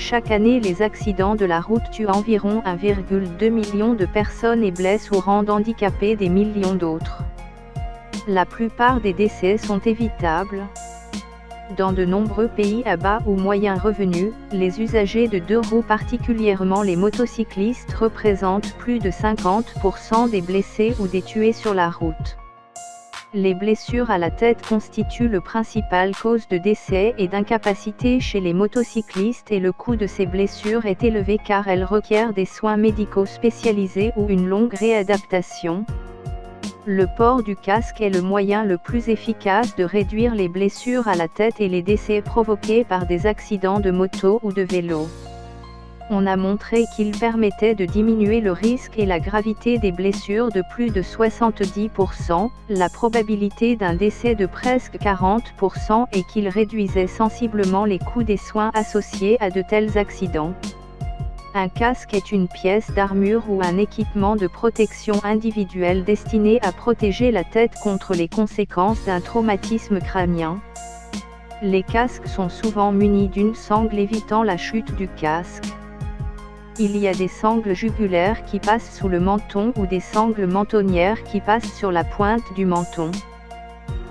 Chaque année, les accidents de la route tuent environ 1,2 million de personnes et blessent ou rendent handicapés des millions d'autres. La plupart des décès sont évitables. Dans de nombreux pays à bas ou moyens revenus, les usagers de deux roues, particulièrement les motocyclistes, représentent plus de 50% des blessés ou des tués sur la route. Les blessures à la tête constituent la principale cause de décès et d'incapacité chez les motocyclistes, et le coût de ces blessures est élevé car elles requièrent des soins médicaux spécialisés ou une longue réadaptation. Le port du casque est le moyen le plus efficace de réduire les blessures à la tête et les décès provoqués par des accidents de moto ou de vélo. On a montré qu'il permettait de diminuer le risque et la gravité des blessures de plus de 70%, la probabilité d'un décès de presque 40% et qu'il réduisait sensiblement les coûts des soins associés à de tels accidents. Un casque est une pièce d'armure ou un équipement de protection individuelle destiné à protéger la tête contre les conséquences d'un traumatisme crânien. Les casques sont souvent munis d'une sangle évitant la chute du casque. Il y a des sangles jugulaires qui passent sous le menton ou des sangles mentonnières qui passent sur la pointe du menton.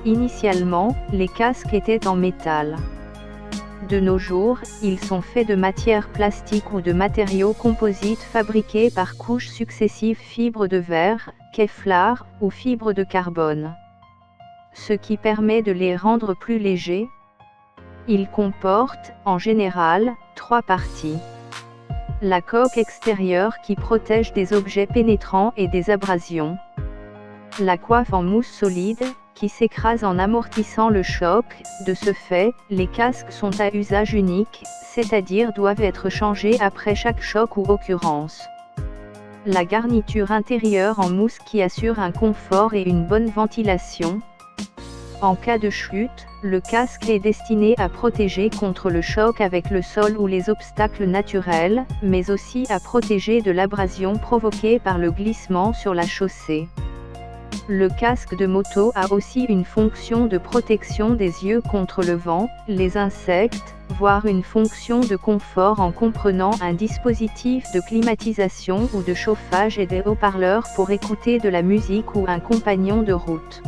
Initialement, les casques étaient en métal. De nos jours, ils sont faits de matières plastiques ou de matériaux composites fabriqués par couches successives, fibres de verre, Kevlar, ou fibres de carbone. Ce qui permet de les rendre plus légers. Ils comportent, en général, 3 parties. La coque extérieure qui protège des objets pénétrants et des abrasions. La coiffe en mousse solide, qui s'écrase en amortissant le choc. De ce fait, les casques sont à usage unique, c'est-à-dire doivent être changés après chaque choc ou occurrence. La garniture intérieure en mousse qui assure un confort et une bonne ventilation. En cas de chute, le casque est destiné à protéger contre le choc avec le sol ou les obstacles naturels, mais aussi à protéger de l'abrasion provoquée par le glissement sur la chaussée. Le casque de moto a aussi une fonction de protection des yeux contre le vent, les insectes, voire une fonction de confort en comprenant un dispositif de climatisation ou de chauffage et des haut-parleurs pour écouter de la musique ou un compagnon de route.